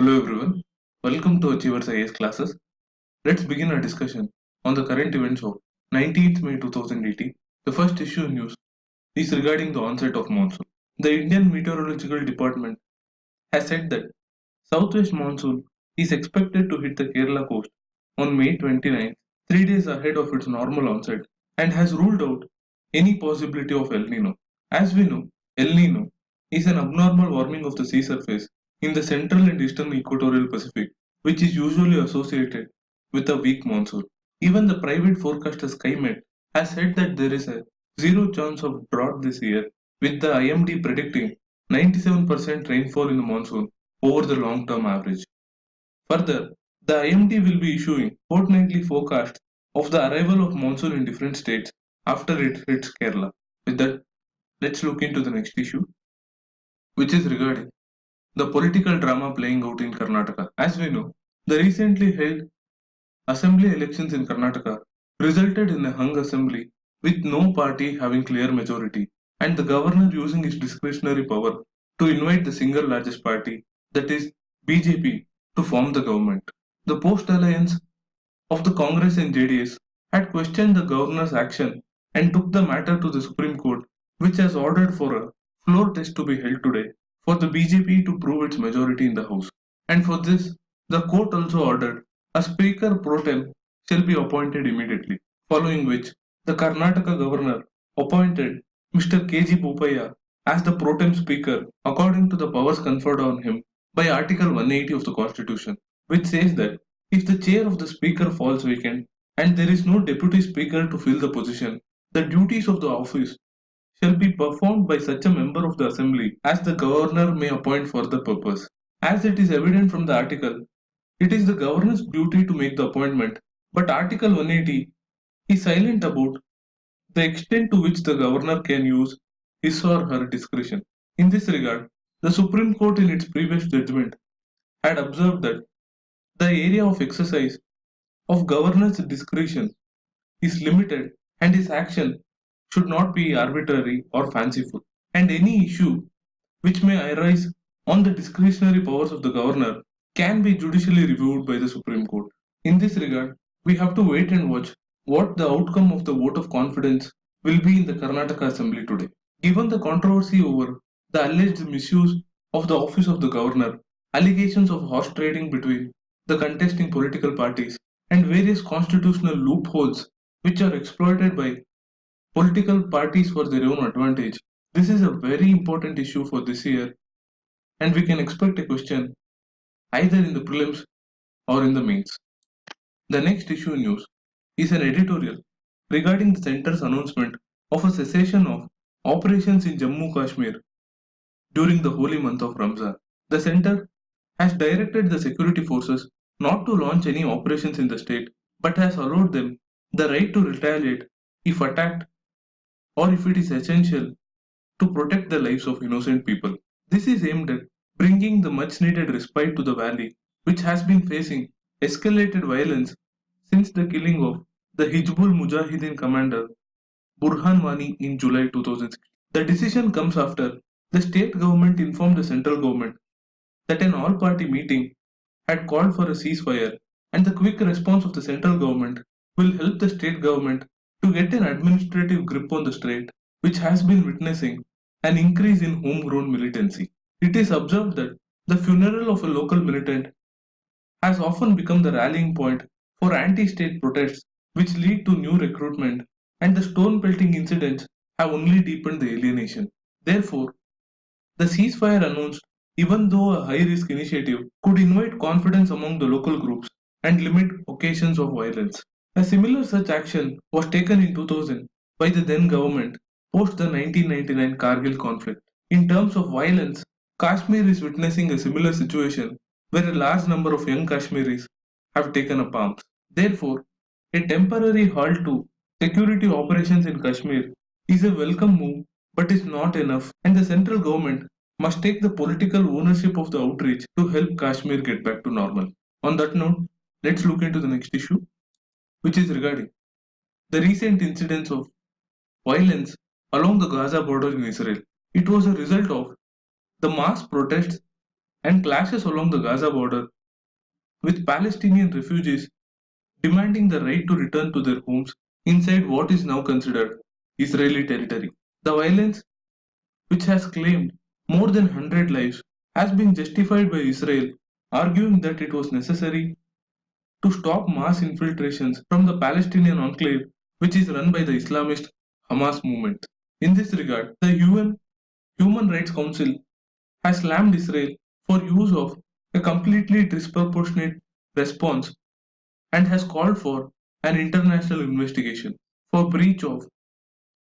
Hello everyone, welcome to Achievers IAS classes. Let's begin our discussion on the current events of 19th May 2018. The first issue news is regarding the onset of monsoon. The Indian Meteorological Department has said that southwest monsoon is expected to hit the Kerala coast on May 29th, 3 days ahead of its normal onset, and has ruled out any possibility of El Nino. As we know, El Nino is an abnormal warming of the sea surface in the central and eastern equatorial Pacific, which is usually associated with a weak monsoon. Even the private forecaster SkyMet has said that there is a zero chance of drought this year, with the IMD predicting 97% rainfall in the monsoon over the long term average. Further, the IMD will be issuing fortnightly forecasts of the arrival of monsoon in different states after it hits Kerala. With that, let's look into the next issue, which is regarding the political drama playing out in Karnataka. As we know, the recently held assembly elections in Karnataka resulted in a hung assembly with no party having clear majority and the governor using his discretionary power to invite the single largest party, that is BJP, to form the government. The post-alliance of the Congress and JDS had questioned the governor's action and took the matter to the Supreme Court, which has ordered for a floor test to be held today for the BJP to prove its majority in the House. And for this, the court also ordered a Speaker pro tem shall be appointed immediately, following which the Karnataka governor appointed Mr. K.G. Boppaya as the pro tem Speaker according to the powers conferred on him by Article 180 of the Constitution, which says that if the chair of the Speaker falls vacant and there is no Deputy Speaker to fill the position, the duties of the office shall be performed by such a member of the Assembly as the Governor may appoint for the purpose. As it is evident from the article, it is the Governor's duty to make the appointment, but Article 180 is silent about the extent to which the Governor can use his or her discretion. In this regard, the Supreme Court in its previous judgment had observed that the area of exercise of Governor's discretion is limited and his action should not be arbitrary or fanciful, and any issue which may arise on the discretionary powers of the Governor can be judicially reviewed by the Supreme Court. In this regard, we have to wait and watch what the outcome of the vote of confidence will be in the Karnataka Assembly today. Given the controversy over the alleged misuse of the office of the Governor, allegations of horse trading between the contesting political parties, and various constitutional loopholes which are exploited by political parties for their own advantage, this is a very important issue for this year, and we can expect a question either in the prelims or in the mains. The next issue news is an editorial regarding the center's announcement of a cessation of operations in Jammu Kashmir during the holy month of Ramzan. The center has directed the security forces not to launch any operations in the state but has allowed them the right to retaliate if attacked or if it is essential to protect the lives of innocent people. This is aimed at bringing the much needed respite to the valley, which has been facing escalated violence since the killing of the Hizbul Mujahideen commander Burhan Wani in July 2006. The decision comes after the state government informed the central government that an all-party meeting had called for a ceasefire, and the quick response of the central government will help the state government to get an administrative grip on the state, which has been witnessing an increase in homegrown militancy. It is observed that the funeral of a local militant has often become the rallying point for anti-state protests, which lead to new recruitment, and the stone pelting incidents have only deepened the alienation. Therefore, the ceasefire announced, even though a high-risk initiative, could invite confidence among the local groups and limit occasions of violence. A similar such action was taken in 2000 by the then government post the 1999 Kargil conflict. In terms of violence, Kashmir is witnessing a similar situation where a large number of young Kashmiris have taken up arms. Therefore, a temporary halt to security operations in Kashmir is a welcome move but is not enough, and the central government must take the political ownership of the outreach to help Kashmir get back to normal. On that note, let's look into the next issue, which is regarding the recent incidents of violence along the Gaza border in Israel. It was a result of the mass protests and clashes along the Gaza border with Palestinian refugees demanding the right to return to their homes inside what is now considered Israeli territory. The violence, which has claimed more than 100 lives, has been justified by Israel, arguing that it was necessary to stop mass infiltrations from the Palestinian enclave, which is run by the Islamist Hamas movement. In this regard, the UN Human Rights Council has slammed Israel for use of a completely disproportionate response and has called for an international investigation for breach of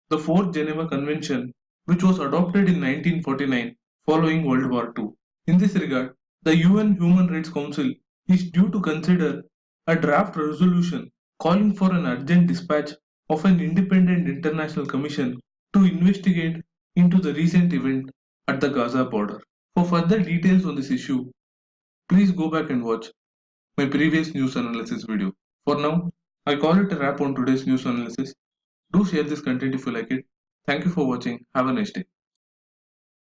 the Fourth Geneva Convention, which was adopted in 1949 following World War II. In this regard, the UN Human Rights Council is due to consider a draft resolution calling for an urgent dispatch of an independent international commission to investigate into the recent event at the Gaza border. For further details on this issue, please go back and watch my previous news analysis video. For now, I call it a wrap on today's news analysis. Do share this content if you like it. Thank you for watching. Have a nice day.